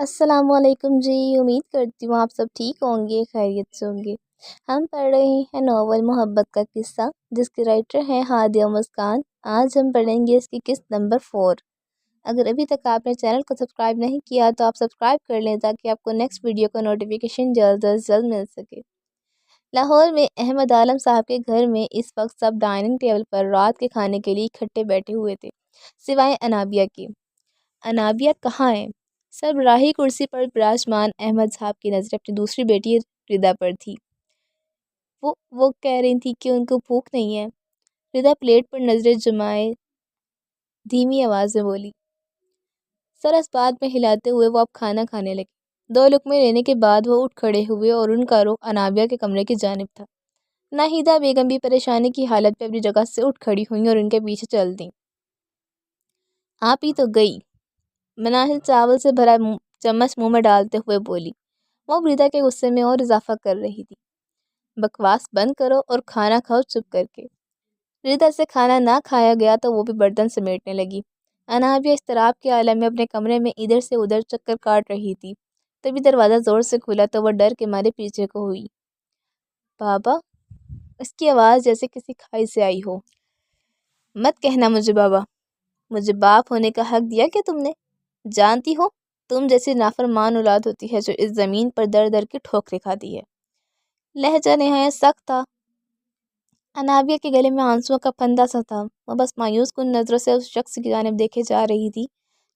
السلام علیکم جی، امید کرتی ہوں آپ سب ٹھیک ہوں گے، خیریت سے ہوں گے۔ ہم پڑھ رہے ہیں ناول محبت کا قصہ، جس کے رائٹر ہیں ہادیہ مسکان۔ آج ہم پڑھیں گے اس کی قسط نمبر 4۔ اگر ابھی تک آپ نے چینل کو سبسکرائب نہیں کیا تو آپ سبسکرائب کر لیں تاکہ آپ کو نیکسٹ ویڈیو کا نوٹیفیکیشن جلد از جلد مل سکے۔ لاہور میں احمد عالم صاحب کے گھر میں اس وقت سب ڈائننگ ٹیبل پر رات کے کھانے کے لیے اکٹھے بیٹھے ہوئے تھے، سوائے انابیہ کے۔ انابیہ کہاں ہے؟ سب راہی کرسی پر براجمان احمد صاحب کی نظر اپنی دوسری بیٹی ردا پر تھی۔ وہ کہہ رہی تھی کہ ان کو بھوک نہیں ہے۔ ردا پلیٹ پر نظریں جمائے دھیمی آواز میں بولی۔ سر اسبات میں ہلاتے ہوئے وہ اب کھانا کھانے لگے۔ 2 لقمے لینے کے بعد وہ اٹھ کھڑے ہوئے اور ان کا رخ انابیہ کے کمرے کی جانب تھا۔ ناہیدہ بیگم بھی پریشانی کی حالت میں اپنی جگہ سے اٹھ کھڑی ہوئیں اور ان کے پیچھے چل دیں۔ آپ ہی تو گئی، مناہل چاول سے بھرا چمچ منہ میں ڈالتے ہوئے بولی۔ وہ ردا کے غصے میں اور اضافہ کر رہی تھی۔ بکواس بند کرو اور کھانا کھاؤ چپ کر کے۔ ردا سے کھانا نہ کھایا گیا تو وہ بھی برتن سمیٹنے لگی۔ انابیہ اضطراب کے عالم میں اپنے کمرے میں ادھر سے ادھر چکر کاٹ رہی تھی۔ تبھی دروازہ زور سے کھلا تو وہ ڈر کے مارے پیچھے کو ہوئی۔ بابا؟ اس کی آواز جیسے کسی کھائی سے آئی ہو۔ مت کہنا مجھے بابا، مجھے باپ ہونے کا حق دیا کیا تم نے؟ جانتی ہو تم جیسی نافرمان اولاد ہوتی ہے جو اس زمین پر در در کی ٹھوکریں کھاتی ہے۔ لہجہ نہایت سخت تھا۔ انابیہ کے گلے میں آنسوؤں کا پھندہ سا تھا۔ وہ بس مایوس کن نظروں سے اس شخص کی جانب دیکھے جا رہی تھی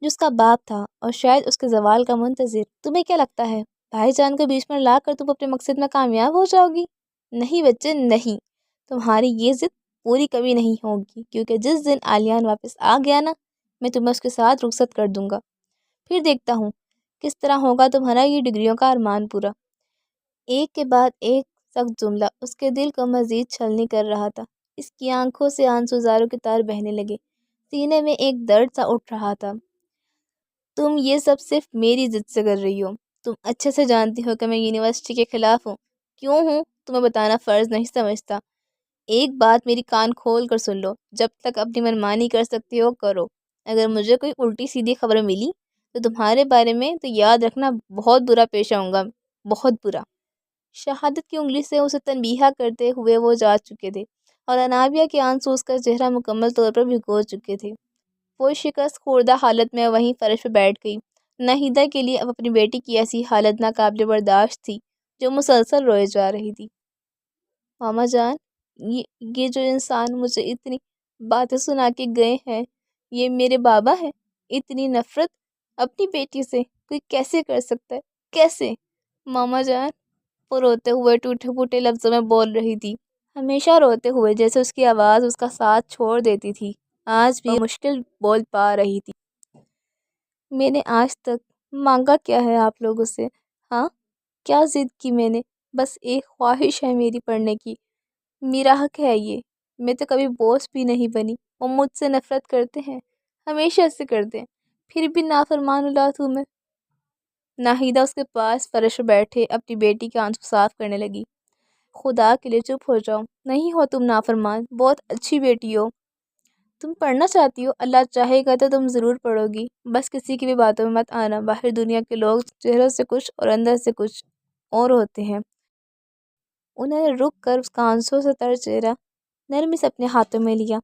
جو اس کا باپ تھا اور شاید اس کے زوال کا منتظر۔ تمہیں کیا لگتا ہے بھائی جان کو بیچ میں لا کر تم اپنے مقصد میں کامیاب ہو جاؤ گی؟ نہیں بچے نہیں، تمہاری یہ ضد پوری کبھی نہیں ہوگی، کیونکہ جس دن عالیان واپس آ گیا نا، میں تمہیں اس کے ساتھ رخصت کر دوں گا۔ پھر دیکھتا ہوں کس طرح ہوگا تمہارا یہ ڈگریوں کا ارمان پورا۔ ایک کے بعد ایک سخت جملہ اس کے دل کو مزید چھلنی کر رہا تھا۔ اس کی آنکھوں سے آنسوزاروں کی تار بہنے لگے، سینے میں ایک درد سا اٹھ رہا تھا۔ تم یہ سب صرف میری ضد سے کر رہی ہو۔ تم اچھے سے جانتی ہو کہ میں یونیورسٹی کے خلاف ہوں۔ کیوں ہوں تمہیں بتانا فرض نہیں سمجھتا۔ ایک بات میری کان کھول کر سن لو، جب تک اپنی منمانی کر سکتے ہو کرو۔ اگر مجھے کوئی الٹی سیدھی خبر ملی تو تمہارے بارے میں تو یاد رکھنا بہت برا پیش آؤں گا، بہت برا۔ شہادت کی انگلی سے اسے تنبیہ کرتے ہوئے وہ جا چکے تھے اور انابیہ کے آنسو اس کا چہرہ مکمل طور پر بھگو چکے تھے۔ وہ شکست خوردہ حالت میں وہیں فرش پہ بیٹھ گئی۔ ناہیدہ کے لیے اب اپنی بیٹی کی ایسی حالت ناقابل برداشت تھی جو مسلسل روئے جا رہی تھی۔ ماما جان، یہ جو انسان مجھے اتنی باتیں سنا کے گئے ہیں، یہ میرے بابا ہیں؟ اتنی نفرت اپنی بیٹی سے کوئی کیسے کر سکتا ہے؟ کیسے؟ ماما جان، وہ روتے ہوئے ٹوٹے پھوٹے لفظوں میں بول رہی تھی، ہمیشہ روتے ہوئے، جیسے اس کی آواز اس کا ساتھ چھوڑ دیتی تھی۔ آج بھی مشکل بول پا رہی تھی۔ میں نے آج تک مانگا کیا ہے آپ لوگوں سے؟ ہاں، کیا ضد کی میں نے؟ بس ایک خواہش ہے میری پڑھنے کی، میرا حق ہے یہ۔ میں تو کبھی بوس بھی نہیں بنی۔ وہ مجھ سے نفرت کرتے ہیں، ہمیشہ سے کرتے ہیں، پھر بھی نافرمان اولاد ہوں میں۔ ناہیدہ اس کے پاس فرش پر بیٹھے اپنی بیٹی کے آنسو صاف کرنے لگی۔ خدا کے لیے چپ ہو جاؤ، نہیں ہو تم نافرمان، بہت اچھی بیٹی ہو۔ تم پڑھنا چاہتی ہو، اللہ چاہے گا تو تم ضرور پڑھو گی، بس کسی کی بھی باتوں میں مت آنا۔ باہر دنیا کے لوگ چہروں سے کچھ اور اندر سے کچھ اور ہوتے ہیں۔ انہوں نے رک کر اس کا آنسوں سے تر چہرہ نرمی سے اپنے ہاتھوں میں لیا۔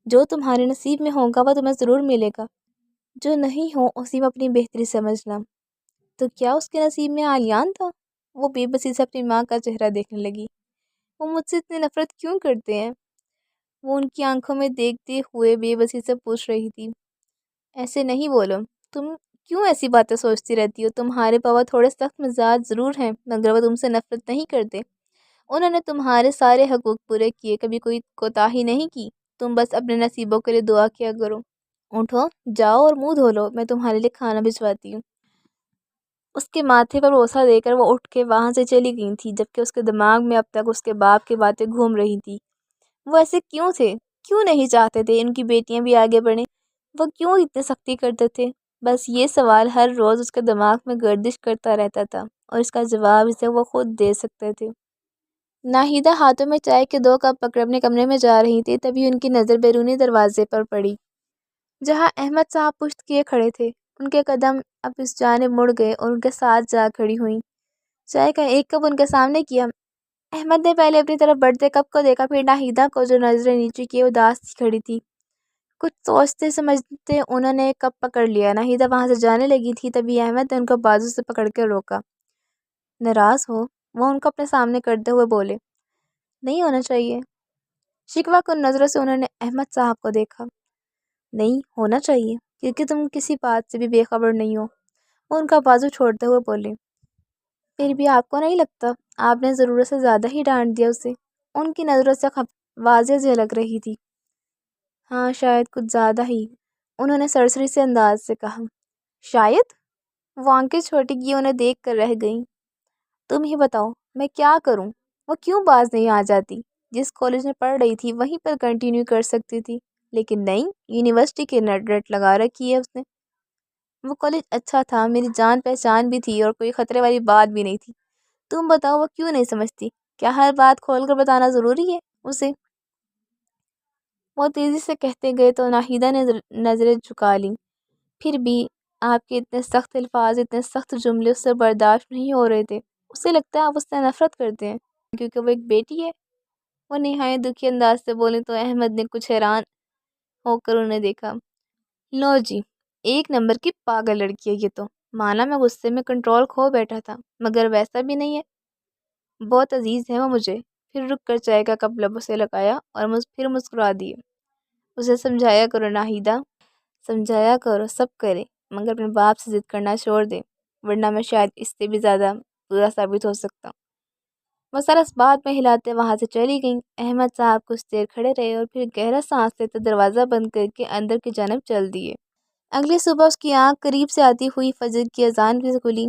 جو تمہارے نصیب میں ہوگا وہ تمہیں ضرور ملے گا، جو نہیں ہو اسی میں اپنی بہتری سمجھنا۔ تو کیا اس کے نصیب میں عالیان تھا؟ وہ بے بسی سے اپنی ماں کا چہرہ دیکھنے لگی۔ وہ مجھ سے اتنی نفرت کیوں کرتے ہیں؟ وہ ان کی آنکھوں میں دیکھتے ہوئے بے بسی سے پوچھ رہی تھی۔ ایسے نہیں بولو، تم کیوں ایسی باتیں سوچتی رہتی ہو؟ تمہارے پاپا تھوڑے سخت مزاج ضرور ہیں، مگر وہ تم سے نفرت نہیں کرتے۔ انہوں نے تمہارے سارے حقوق پورے کیے، کبھی کوئی کوتاہی نہیں کی۔ تم بس اپنے نصیبوں کے لیے دعا کیا کرو۔ اٹھو، جاؤ اور منہ دھو لو، میں تمہارے لیے کھانا بھجواتی ہوں۔ اس کے ماتھے پر بوسہ دے کر وہ اٹھ کے وہاں سے چلی گئی تھی، جبکہ اس کے دماغ میں اب تک اس کے باپ کی باتیں گھوم رہی تھی۔ وہ ایسے کیوں تھے؟ کیوں نہیں چاہتے تھے ان کی بیٹیاں بھی آگے بڑھیں؟ وہ کیوں اتنے سختی کرتے تھے؟ بس یہ سوال ہر روز اس کے دماغ میں گردش کرتا رہتا تھا اور اس کا جواب اسے وہ خود دے سکتے تھے۔ ناہیدہ ہاتھوں میں چائے کے 2 کپ پکڑے اپنے کمرے میں جا رہی تھی، تبھی ان کی نظر بیرونی دروازے پر پڑی، جہاں احمد صاحب پشت کیے کھڑے تھے۔ ان کے قدم اب اس جانب مڑ گئے اور ان کے ساتھ جا کھڑی ہوئیں۔ چائے کا ایک کپ ان کے سامنے کیا۔ احمد نے پہلے اپنی طرف بڑھتے کپ کو دیکھا، پھر ناہیدہ کو جو نظریں نیچے کیے اداس سی کھڑی تھی۔ کچھ سوچتے سمجھتے انہوں نے کپ پکڑ لیا۔ ناہیدہ وہاں سے جانے لگی تھی، تبھی احمد نے ان کو بازو سے پکڑ کے روکا۔ ناراض ہو؟ وہ ان کو اپنے سامنے کرتے ہوئے بولے۔ نہیں ہونا چاہیے۔ شکوہ کن نظروں سے انہوں نے احمد صاحب کو دیکھا۔ نہیں ہونا چاہیے کیونکہ تم کسی بات سے بھی بے خبر نہیں ہو، وہ ان کا بازو چھوڑتے ہوئے بولے۔ پھر بھی آپ کو نہیں لگتا آپ نے ضرورت سے زیادہ ہی ڈانٹ دیا اسے؟ ان کی نظروں سے واضح جھلک رہی تھی۔ ہاں شاید کچھ زیادہ ہی، انہوں نے سرسری سے انداز سے کہا۔ شاید؟ وہ آنکھیں چھوٹی کی انہیں دیکھ کر رہ گئیں۔ تم ہی بتاؤ میں کیا کروں؟ وہ کیوں باز نہیں آ جاتی؟ جس کالج میں پڑھ رہی تھی وہیں پر کنٹینیو کر سکتی تھی، لیکن نہیں، یونیورسٹی کے رٹ لگا رکھی ہے اس نے۔ وہ کالج اچھا تھا، میری جان پہچان بھی تھی اور کوئی خطرے والی بات بھی نہیں تھی۔ تم بتاؤ وہ کیوں نہیں سمجھتی؟ کیا ہر بات کھول کر بتانا ضروری ہے اسے؟ وہ تیزی سے کہتے گئے تو ناہیدہ نے نظریں جھکا لیں۔ پھر بھی آپ کے اتنے سخت الفاظ، اتنے سخت جملے اس سے برداشت نہیں ہو رہے تھے۔ اسے لگتا ہے آپ اس سے نفرت کرتے ہیں کیونکہ وہ ایک بیٹی ہے۔ وہ نہایت دکھی انداز سے بولیں تو احمد نے کچھ حیران ہو کر انہیں دیکھا۔ لو جی، ایک نمبر کی پاگل لڑکی ہے یہ تو۔ مانا میں غصے میں کنٹرول کھو بیٹھا تھا، مگر ویسا بھی نہیں ہے۔ بہت عزیز ہے وہ مجھے۔ پھر رک کر چائے کا کپ لبوں سے لگایا اور پھر مسکرا دیے۔ اسے سمجھایا کرو ناہیدہ، سمجھایا کرو، سب کرے، مگر اپنے باپ سے ضد کرنا چھوڑ دے، ورنہ میں شاید اس سے بھی زیادہ برا ثابت ہو سکتا۔ وہ سر اس بات میں ہلاتے وہاں سے چلی گئیں۔ احمد صاحب کچھ دیر کھڑے رہے اور پھر گہرا سانس لیتے دروازہ بند کر کے اندر کی جانب چل دیے۔ اگلی صبح اس کی آنکھ قریب سے آتی ہوئی فجر کی اذان بھی کھلی۔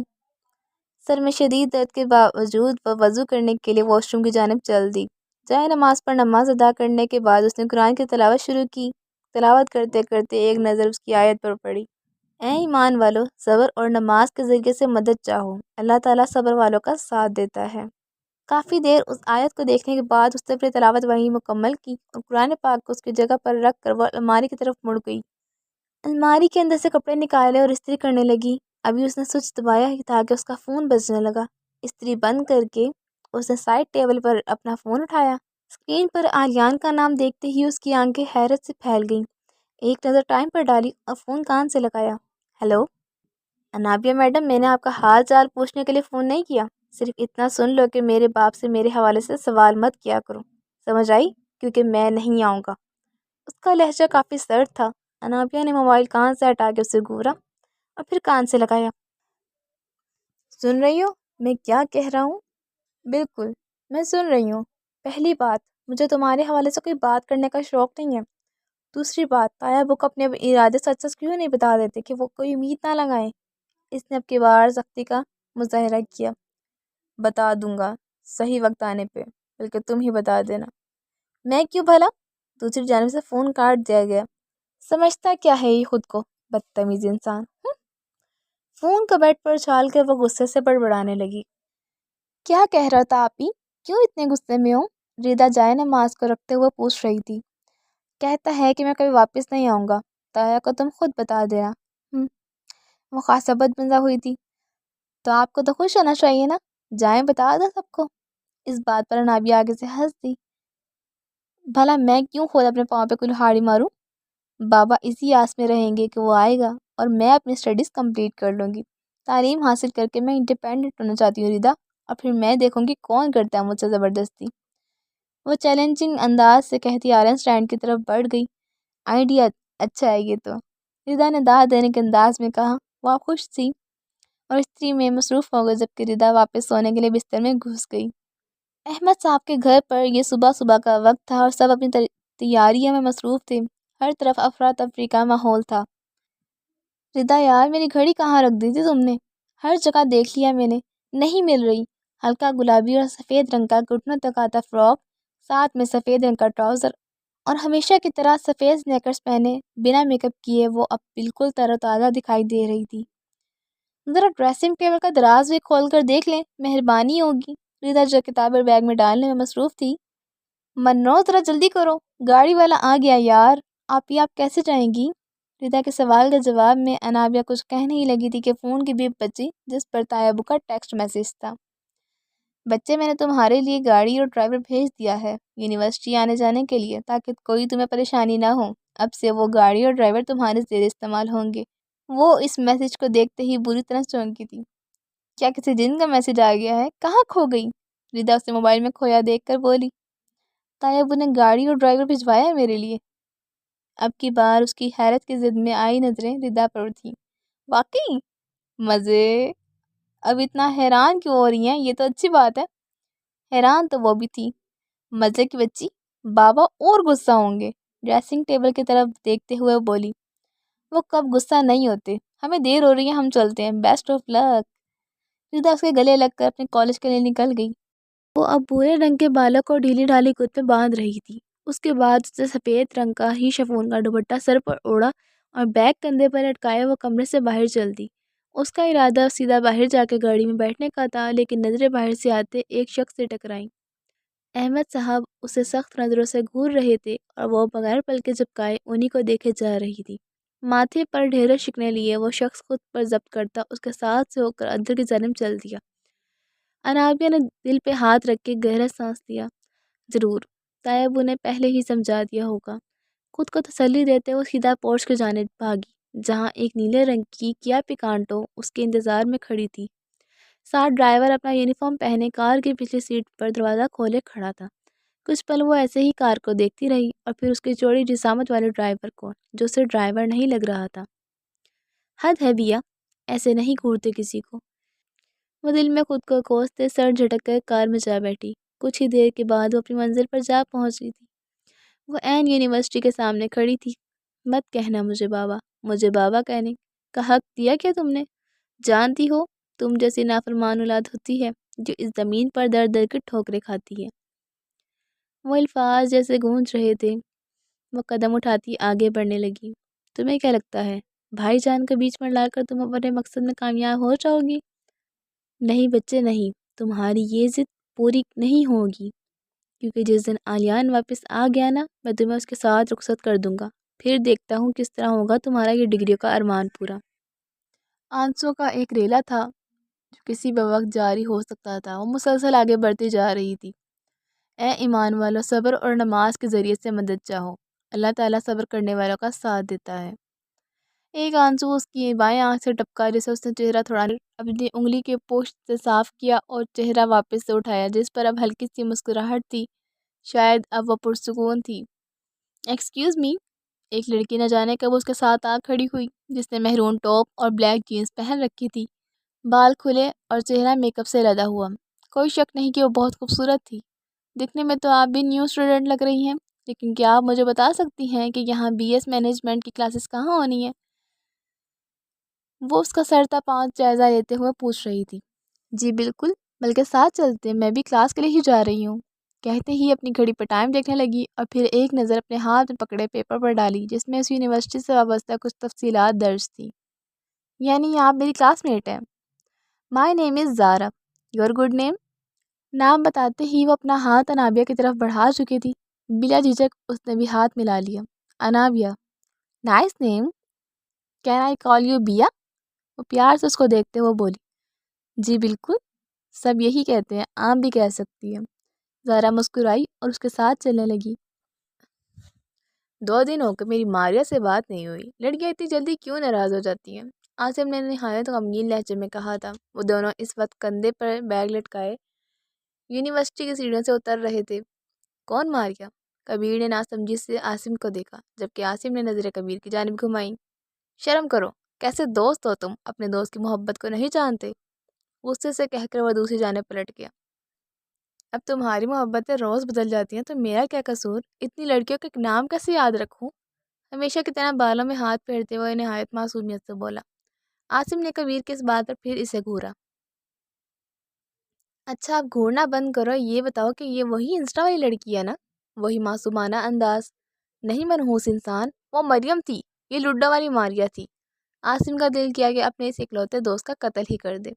سر میں شدید درد کے باوجود وہ وضو کرنے کے لیے واش روم کی جانب چل دی۔ جائے نماز پر نماز ادا کرنے کے بعد اس نے قرآن کی تلاوت شروع کی۔ تلاوت کرتے کرتے ایک نظر اس کی آیت پر پڑی۔ اے ایمان والو، صبر اور نماز کے ذریعے سے مدد چاہو، اللہ تعالیٰ صبر والوں کا ساتھ دیتا ہے۔ کافی دیر اس آیت کو دیکھنے کے بعد اس نے اپنی تلاوت وہیں مکمل کی اور قرآن پاک کو اس کی جگہ پر رکھ کر وہ الماری کی طرف مڑ گئی۔ الماری کے اندر سے کپڑے نکالے اور استری کرنے لگی۔ ابھی اس نے سوئچ دبایا ہی تھا کہ اس کا فون بجنے لگا۔ استری بند کر کے اس نے سائڈ ٹیبل پر اپنا فون اٹھایا۔ اسکرین پر آلیان کا نام دیکھتے ہی اس کی آنکھیں حیرت سے پھیل گئیں۔ ایک نظر ٹائم پر ڈالی اور فون کان سے لگایا۔ ہیلو انابیہ میڈم، میں نے آپ کا حال چال پوچھنے کے لیے فون نہیں کیا، صرف اتنا سن لو کہ میرے باپ سے میرے حوالے سے سوال مت کیا کرو، سمجھ آئی؟ کیونکہ میں نہیں آؤں گا۔ اس کا لہجہ کافی سرد تھا۔ انابیہ نے موبائل کان سے ہٹا کے اسے گھورا اور پھر کان سے لگایا۔ سن رہی ہو میں کیا کہہ رہا ہوں؟ بالکل میں سن رہی ہوں۔ پہلی بات، مجھے تمہارے حوالے سے کوئی بات کرنے کا شوق نہیں ہے۔ دوسری بات، تایا وہ کو اپنے ارادے سچ سچ کیوں نہیں بتا دیتے کہ وہ کوئی امید نہ لگائیں؟ اس نے اب کی بار سختی کا مظاہرہ کیا۔ بتا دوں گا صحیح وقت آنے پہ، بلکہ تم ہی بتا دینا۔ میں کیوں بھلا؟ دوسری جانب سے فون کاٹ دیا گیا۔ سمجھتا کیا ہے یہ خود کو، بدتمیز انسان۔ فون کا بیڈ پر اچھال کر وہ غصے سے بڑبڑانے لگی۔ کیا کہہ رہا تھا آپ ہی؟ کیوں اتنے غصے میں ہو؟ ریدا جائے نماز کو رکھتے ہوئے پوچھ رہی تھی۔ کہتا ہے کہ میں کبھی واپس نہیں آؤں گا، تایا کو تم خود بتا دینا۔ وہ خاصا بدمزہ ہوئی تھی۔ تو آپ کو تو خوش ہونا چاہیے نا، جائیں بتا دو سب کو۔ اس بات پر انابیہ آگے سے ہنس دی۔ بھلا میں کیوں خود اپنے پاؤں پہ کلہاڑی ماروں؟ بابا اسی آس میں رہیں گے کہ وہ آئے گا اور میں اپنی اسٹڈیز کمپلیٹ کر لوں گی۔ تعلیم حاصل کر کے میں انڈیپینڈنٹ ہونا چاہتی ہوں ریدا، اور پھر میں دیکھوں گی کون کرتا ہے مجھ سے زبردستی۔ وہ چیلنجنگ انداز سے کہتی آئرن سٹینڈ کی طرف بڑھ گئی۔ آئیڈیا اچھا ہے یہ تو، ریدا نے داد دینے کے انداز میں کہا۔ وہ خوش تھی اور استری میں مصروف ہو گئی، جبکہ ریدا واپس سونے کے لیے بستر میں گھس گئی۔ احمد صاحب کے گھر پر یہ صبح صبح کا وقت تھا اور سب اپنی تیاریوں میں مصروف تھے۔ ہر طرف افراتفری کا ماحول تھا۔ ریدا یار، میری گھڑی کہاں رکھ دی تھی تم نے؟ ہر جگہ دیکھ لیا میں نے، نہیں مل رہی۔ ہلکا گلابی اور سفید رنگ کا گھٹنوں تک آتا فراک، ساتھ میں سفید رنگ کا ٹراؤزر اور ہمیشہ کی طرح سفید سنیکرز پہنے بنا میک اپ کیے وہ اب بالکل تر و تازہ دکھائی دے رہی تھی۔ ذرا ڈریسنگ ٹیبل کا دراز بھی کھول کر دیکھ لیں، مہربانی ہوگی۔ ریدا جو کتابیں بیگ میں ڈالنے میں مصروف تھی۔ منو ذرا جلدی کرو، گاڑی والا آ گیا یار۔ آپ کیسے جائیں گی؟ ردا کے سوال کے جواب میں انابیہ کچھ کہہ نہیں لگی تھی کہ فون کی بیپ بجی، جس پر طیبہ کا ٹیکسٹ میسیج تھا۔ بچے، میں نے تمہارے لیے گاڑی اور ڈرائیور بھیج دیا ہے یونیورسٹی آنے جانے کے لیے، تاکہ کوئی تمہیں پریشانی نہ ہو۔ اب سے وہ گاڑی اور ڈرائیور تمہارے زیر استعمال ہوں گے۔ وہ اس میسیج کو دیکھتے ہی بری طرح چونکی تھی۔ کیا کسی جن کا میسیج آ گیا ہے؟ کہاں کھو گئی؟ ردا اسے موبائل میں کھویا دیکھ کر بولی۔ طیبہ نے گاڑی اور ڈرائیور بھجوایا ہے میرے لیے۔ اب کی بار اس کی حیرت کی زد میں آئی نظریں ردا پر تھیں۔ واقعی؟ مزے؟ اب اتنا حیران کیوں ہو رہی ہیں؟ یہ تو اچھی بات ہے۔ حیران تو وہ بھی تھی۔ مزے کی بچی، بابا اور غصہ ہوں گے۔ ڈریسنگ ٹیبل کی طرف دیکھتے ہوئے بولی۔ وہ کب غصہ نہیں ہوتے۔ ہمیں دیر ہو رہی ہے، ہم چلتے ہیں۔ بیسٹ آف لک۔ ردا اس کے گلے لگ کر اپنے کالج کے لیے نکل گئی۔ وہ اب بھورے رنگ کے بالوں کو ڈھیلی ڈھالی کت میں باندھ رہی تھی۔ اس کے بعد اسے سفید رنگ کا ہی شفون کا دوپٹہ سر پر اوڑھا اور بیگ کندھے پر لٹکائے وہ کمرے سے باہر چل دی۔ اس کا ارادہ سیدھا باہر جا کے گاڑی میں بیٹھنے کا تھا، لیکن نظریں باہر سے آتے ایک شخص سے ٹکرائیں۔ احمد صاحب اسے سخت نظروں سے گھور رہے تھے اور وہ بغیر پلکیں جھپکائے انہی کو دیکھے جا رہی تھی۔ ماتھے پر ڈھیروں شکنیں لیے وہ شخص خود پر ضبط کرتا اس کے ساتھ سے ہو کر اندر کی جانب چل دیا۔ انابیہ نے دل پہ ہاتھ رکھ کے گہرا سانس لیا۔ ضرور، طیبہ نے پہلے ہی سمجھا دیا ہوگا۔ خود کو تسلی دیتے وہ سیدھا پورچ کی جانب بھاگی، جہاں ایک نیلے رنگ کی کیا پکانٹو اس کے انتظار میں کھڑی تھی۔ ساتھ ڈرائیور اپنا یونیفارم پہنے کار کی پچھلی سیٹ پر دروازہ کھولے کھڑا تھا۔ کچھ پل وہ ایسے ہی کار کو دیکھتی رہی اور پھر اس کے چوڑی جسامت والے ڈرائیور کو، جو اسے ڈرائیور نہیں لگ رہا تھا۔ حد ہے بیا، ایسے نہیں گھورتے کسی کو۔ وہ دل میں خود کو کوستے سر جھٹک کر کار میں جا بیٹھی۔ کچھ ہی دیر کے بعد وہ اپنی منزل پر جا پہنچی تھی۔ وہ عین یونیورسٹی کے سامنے کھڑی تھی۔ مت کہنا مجھے بابا، مجھے بابا کہنے کا حق دیا کیا تم نے؟ جانتی ہو تم جیسی نافرمان اولاد ہوتی ہے جو اس زمین پر در در کی ٹھوکریں کھاتی ہے۔ وہ الفاظ جیسے گونج رہے تھے۔ وہ قدم اٹھاتی آگے بڑھنے لگی۔ تمہیں کیا لگتا ہے بھائی جان کو بیچ میں لا کر تم اپنے مقصد میں کامیاب ہو جاؤ گی؟ نہیں بچے نہیں، تمہاری یہ ضد پوری نہیں ہوگی، کیونکہ جس دن آلیان واپس آ گیا نا، میں تمہیں اس کے ساتھ رخصت کر دوں گا۔ پھر دیکھتا ہوں کس طرح ہوگا تمہارا یہ ڈگریوں کا ارمان پورا۔ آنسوں کا ایک ریلا تھا جو کسی بھی وقت جاری ہو سکتا تھا۔ وہ مسلسل آگے بڑھتی جا رہی تھی۔ اے ایمان والو، صبر اور نماز کے ذریعے سے مدد چاہو، اللہ تعالیٰ صبر کرنے والوں کا ساتھ دیتا ہے۔ ایک آنسو اس کی بائیں آنکھ سے ٹپکا، جسے اس نے چہرہ تھوڑا اپنی انگلی کے پوچھ سے صاف کیا اور چہرہ واپس سے اٹھایا، جس پر اب ہلکی سی مسکراہٹ تھی۔ شاید اب وہ پرسکون تھی۔ ایکسکیوز می، ایک لڑکی نہ جانے کب اس کے ساتھ آ کھڑی ہوئی، جس نے مہرون ٹاپ اور بلیک جینس پہن رکھی تھی، بال کھلے اور چہرہ میک اپ سے لدا ہوا۔ کوئی شک نہیں کہ وہ بہت خوبصورت تھی۔ دکھنے میں تو آپ بھی نیو اسٹوڈنٹ لگ رہی ہیں، لیکن کیا آپ مجھے بتا سکتی ہیں کہ یہاں بی ایس مینجمنٹ کی کلاسز کہاں ہونی ہیں؟ وہ اس کا سر تا پاؤں جائزہ لیتے ہوئے پوچھ رہی تھی۔ جی بالکل، بلکہ ساتھ چلتے، میں بھی کلاس کے لیے ہی جا رہی ہوں۔ کہتے ہی اپنی گھڑی پر ٹائم دیکھنے لگی اور پھر ایک نظر اپنے ہاتھ میں پکڑے پیپر پر ڈالی، جس میں اس یونیورسٹی سے وابستہ کچھ تفصیلات درج تھیں۔ یعنی آپ میری کلاس میٹ ہیں؟ مائی نیم از زارا، یور گڈ نیم؟ نام بتاتے ہی وہ اپنا ہاتھ انابیہ کی طرف بڑھا چکی تھی۔ بلا جھجک اس نے بھی ہاتھ ملا لیا۔ Anabia, nice name, can I call you بیا؟ وہ پیار سے اس کو دیکھتے ہوئے بولی۔ جی بالکل، سب یہی کہتے ہیں، آپ بھی کہہ سکتی ہیں۔ زارا مسکرائی اور اس کے ساتھ چلنے لگی۔ 2 دن ہو کے میری ماریا سے بات نہیں ہوئی، لڑکیاں اتنی جلدی کیوں ناراض ہو جاتی ہیں؟ عاصم نے نہایت غمگین لہجے میں کہا تھا۔ وہ دونوں اس وقت کندھے پر بیگ لٹکائے یونیورسٹی کی سیڑھیوں سے اتر رہے تھے۔ کون ماریا؟ کبیر نے ناسمجھی سے عاصم کو دیکھا، جبکہ عاصم نے نظریں کبیر کی جانب گھمائیں۔ شرم کرو، کیسے دوست ہو تم، اپنے دوست کی محبت کو نہیں جانتے؟ غصے سے کہہ کر وہ دوسری جانب پلٹ گیا۔ اب تمہاری محبتیں روز بدل جاتی ہیں تو میرا کیا قصور؟ اتنی لڑکیوں کا ایک نام کیسے یاد رکھوں؟ ہمیشہ کی طرح بالوں میں ہاتھ پھیرتے ہوئے نہایت معصومیت سے بولا۔ عاصم نے کبیر کی اس بات پر پھر اسے گھورا۔ اچھا اب گھورنا بند کرو، یہ بتاؤ کہ یہ وہی انسٹا والی لڑکی ہے نا؟ وہی معصومانہ انداز، نہیں منحوس انسان، وہ مریم تھی، یہ لڈا والی ماریا تھی۔ عاصم کا دل کیا کہ اپنے اس اکلوتے دوست کا قتل ہی کر دے۔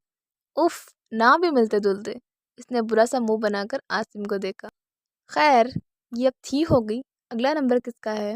اف، نام بھی ملتے دلتے۔ اس نے برا سا منہ بنا کر عاصم کو دیکھا۔ خیر، یہ اب تھی ہو گئی، اگلا نمبر کس کا ہے؟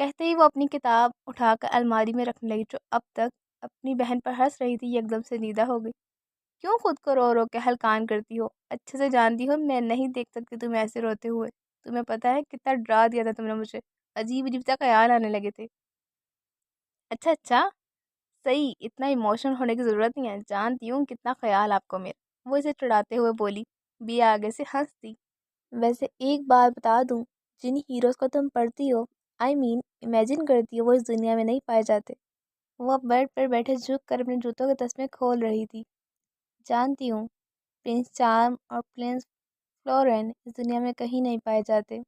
کہتے ہی وہ اپنی کتاب اٹھا کر الماری میں رکھنے لگی، جو اب تک اپنی بہن پر ہنس رہی تھی ایک دم سے نیدا ہو گئی۔ کیوں خود کو رو رو کے ہلکان کرتی ہو؟ اچھے سے جانتی ہو میں نہیں دیکھ سکتی تمہیں ایسے روتے ہوئے۔ تمہیں پتہ ہے کتنا ڈرا دیا تھا تم نے مجھے، عجیب عجیب سا خیال آنے لگے تھے۔ اچھا اچھا، صحیح، اتنا ایموشنل ہونے کی ضرورت نہیں ہے، جانتی ہوں کتنا خیال آپ کو میرا، وہ اسے چڑھاتے ہوئے بولی۔ بیا آگے سے ہنس دی۔ ویسے ایک بات بتا دوں، جن ہیروز کو تم پڑھتی ہو، امیجن کرتی ہو، وہ اس دنیا میں نہیں پائے جاتے۔ وہ اب بیڈ پر بیٹھے جھک کر اپنے جوتوں کے تسمے کھول رہی تھی۔ جانتی ہوں پرنس چارم اور پرنس فلورین اس دنیا میں کہیں نہیں پائے جاتے۔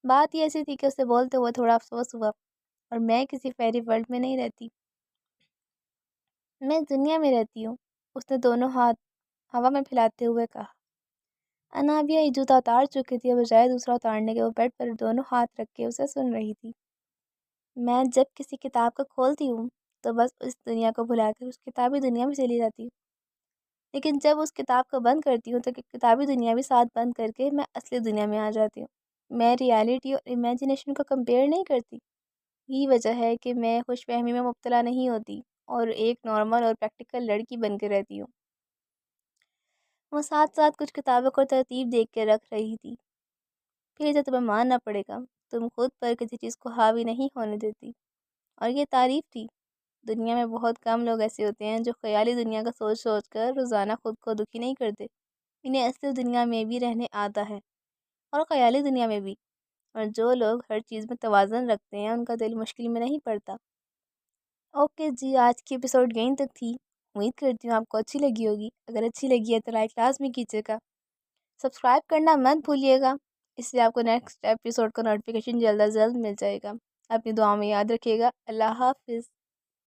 بات یہ ایسی تھی کہ اسے بولتے ہوئے تھوڑا افسوس ہوا، اور میں کسی فیری ورلڈ میں نہیں رہتی، میں اس دنیا میں رہتی ہوں۔ اس نے دونوں ہاتھ ہوا میں پھیلاتے ہوئے کہا۔ انابیہ ایک جوتا اتار چکی تھی اور بجائے دوسرا اتارنے کے وہ بیڈ پر دونوں ہاتھ رکھ کے اسے سن رہی تھی۔ میں جب کسی کتاب کو کھولتی ہوں تو بس اس دنیا کو بھلا کر اس کتابی دنیا میں چلی جاتی ہوں، لیکن جب اس کتاب کو بند کرتی ہوں تو کتابی دنیا بھی ساتھ بند کر کے میں اصلی دنیا میں آ جاتی ہوں۔ میں ریالٹی اور امیجنیشن کو کمپیئر نہیں کرتی۔ یہی وجہ ہے کہ میں خوش فہمی میں مبتلا نہیں ہوتی اور ایک نارمل اور پریکٹیکل لڑکی بن کے رہتی ہوں۔ وہ ساتھ ساتھ کچھ کتابوں کو ترتیب دیکھ کے رکھ رہی تھی۔ پھر جو تمہیں ماننا پڑے گا، تم خود پر کسی چیز کو حاوی نہیں ہونے دیتی، اور یہ تعریف تھی۔ دنیا میں بہت کم لوگ ایسے ہوتے ہیں جو خیالی دنیا کا سوچ سوچ کر روزانہ خود کو دکھی نہیں کرتے۔ انہیں اصلی دنیا میں بھی رہنے آتا ہے اور خیالی دنیا میں بھی، اور جو لوگ ہر چیز میں توازن رکھتے ہیں ان کا دل مشکل میں نہیں پڑتا۔ اوکے جی، آج کی ایپیسوڈ یہیں تک تھی۔ امید کرتی ہوں آپ کو اچھی لگی ہوگی۔ اگر اچھی لگی ہے تو لائک لازمی کیجیے گا، سبسکرائب کرنا مت بھولیے گا، اس سے آپ کو نیکسٹ ایپیسوڈ کا نوٹیفیکیشن جلد از جلد مل جائے گا۔ اپنی دعاؤں میں یاد رکھیے گا۔ اللہ حافظ۔